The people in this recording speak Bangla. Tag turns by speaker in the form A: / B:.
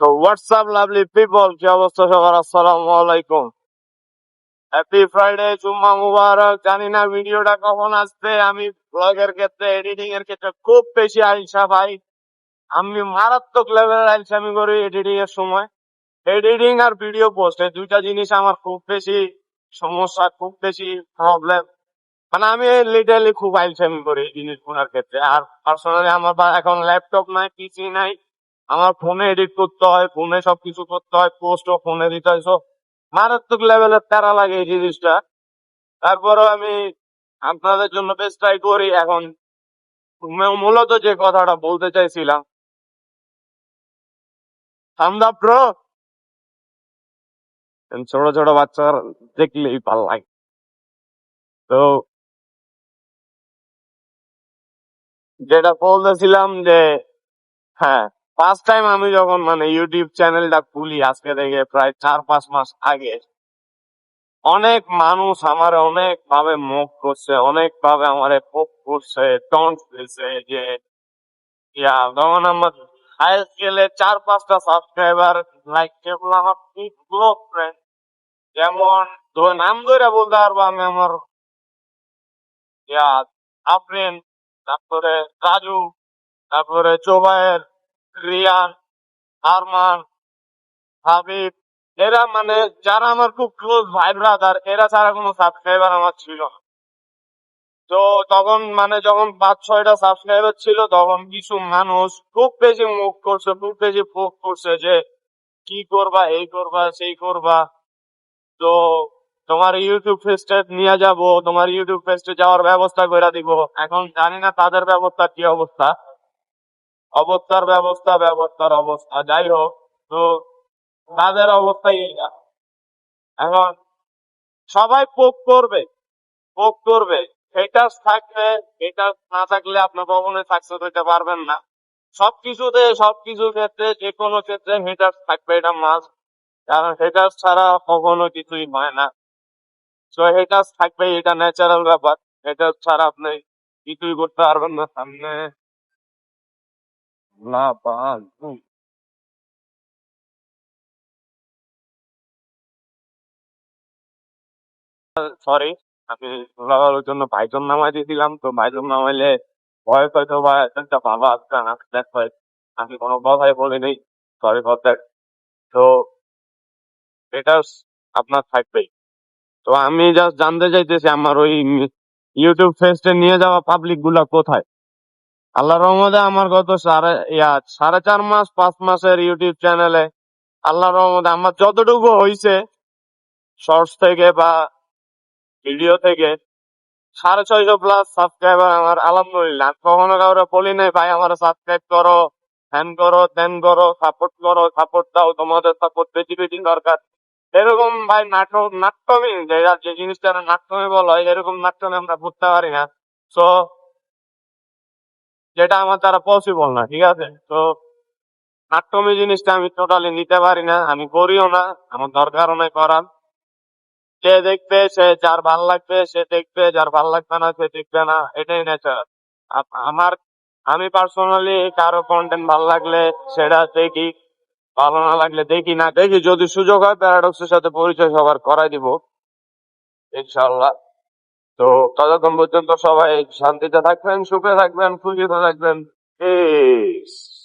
A: তো হোয়াটসঅ্যাপ লাভলি পিপল, কি অবস্থা সবার? আসসালামু আলাইকুম, হ্যাপি ফ্রাইডে, জুম্মা মুবারক। জানি না ভিডিওটা কখন আসবে। আমি ব্লগের ক্ষেত্রে, এডিটিং এর ক্ষেত্রে খুব বেশি আলসা ভাই। আমি মারাত্মক লেভেলের আলসামি করি এডিটিং এর সময়। এডিটিং আর ভিডিও পোস্ট, এই দুইটা জিনিস আমার খুব বেশি সমস্যা, খুব বেশি প্রবলেম। মানে আমি লিটারালি খুব আলসামি করি এই জিনিসগুলোর ক্ষেত্রে। আর পার্সোনালি আমার এখন ল্যাপটপ নাই, পিসি নাই। আমার ফোনে এডিট করতে হয়, ফোনে সবকিছু করতে হয়, পোস্টও ফোনে দিতে হয়। সব মারাত্মক লেভেলের প্যারা লাগে এই জিনিসটা। তারপরও আমি আপনাদের জন্য বেশ ট্রাই করি। এখন মূলত যে কথাটা বলতে চাইছিলাম, আমরা ব্রো, ছোট ছোট বাচ্চা দেখলেই ভাল লাগে। তো যেটা বলতেছিলাম যে, হ্যাঁ, ফার্স্ট টাইম আমি যখন মানে ইউটিউব চ্যানেলটা খুলি, আজকে থেকে প্রায় 4-5 মাস আগে, অনেক মানুষ আমার অনেক ভাবে মুখ করছে, অনেক ভাবে আমার পোক করছে, টন্ট দিছে যে তখন আমার হাই স্কেলে 4-5টা সাবস্ক্রাইবার, লাইক কেবল আমার খুব ক্লোজ ফ্রেন্ড। যেমন নাম ধরে বলতে পারবো আমি, আমার আফরিন, তারপরে রাজু, তারপরে জোবায়ের, রিয়ান, আরমান, হাবিব। এরা মানে যারা আমার খুব ক্লোজ ভাই ব্রাদার, এরা ছাড়া কোনো সাবস্ক্রাইবার আমার ছিল না। তো তখন মানে যখন 5-6টা সাবস্ক্রাইবার ছিল, তখন কিছু মানুষ খুব বেশি মুখ করছে, খুব বেশি পোক করছে যে কি করবা, এই করবা, সেই করবা। তো তোমার ইউটিউব পেজটা নিয়ে যাব, তোমার ইউটিউব পেজে যাওয়ার ব্যবস্থা করে দিব। এখন জানি না তাদের ব্যবস্থা কি অবস্থা, অবস্থার ব্যবস্থা, ব্যবস্থার অবস্থা, যাই হোক। তো তাদের অবস্থাই এইটা। এখন সবাই পোক করবে, পোক করবে। হেটার্স থাকবে, হেটার্স না থাকলে আপনি কখনোই সাকসেস হইতে পারবেন না। সবকিছুতে, সবকিছুর ক্ষেত্রে, যে কোনো ক্ষেত্রে হেটার্স থাকবে, এটা মাস্ট। কারণ হেটার্স ছাড়া কখনো কিছুই হয় না। তো হেটার্স থাকবে, এটা ন্যাচারাল ব্যাপার। হেটার্স ছাড়া আপনি কিছুই করতে পারবেন না সামনে। না পাল সরি, আমি ধুলাবালুর জন্য ভাইজন নামাই দিয়েছিলাম। তো ভাইজন নামাইলে ভয় হয়তো বা একটা ভালো আসবে না, দেখো আমি কোনো কথাই বলিনি। Sorry for that. তো এটা আপনার থাকবেই। তো আমি জাস্ট জানতে চাইতেছি, আমার ওই ইউটিউব পেজটা নিয়ে যাওয়া পাবলিক গুলা কোথায়? আল্লাহ রহমতে আমার গত 4.5 মাস 5 মাসের ইউটিউব চ্যানেলে আল্লাহ রহমতে আমার যতটুকু হয়েছে, শর্টস থেকে বা ভিডিও থেকে, 650 প্লাস সাবস্ক্রাইবার আমার, আলহামদুলিল্লাহ। আমি কখনো কাউরে বলি নাই ভাই আমার সাবস্ক্রাইব করো, হ্যান করো, ত্যান করো, সাপোর্ট করো, সাপোর্ট দাও, তোমাদের সাপোর্ট বেশি বেশি দরকার। এরকম ভাই নাটক, নাট্যমি যে জিনিসটা নাট্যমি বলা হয়, এরকম নাট্যমি আমরা করতে পারি না। তো যেটা আমার দ্বারা পসিবল না, ঠিক আছে? তো নাট্যমি জিনিসটা আমি টোটালি নিতে পারি না, আমি করিও না, আমার দরকারও নাই করার। যে দেখবে, সে যার ভাল লাগবে সে দেখবে, যার ভাল লাগবে না সে দেখবে না, এটাই নেচার। আমার, আমি পার্সোনালি কারো কন্টেন্ট ভাল লাগলে সেটা দেখি, ভালো না লাগলে দেখি না। দেখি যদি সুযোগ হয় প্যারাডক্সের সাথে পরিচয় সবার করাই দিব ইনশাল্লাহ। তো ততক্ষণ পর্যন্ত সবাই শান্তিতে থাকবেন, সুখে থাকবেন, খুশিতে থাকবেন। Peace.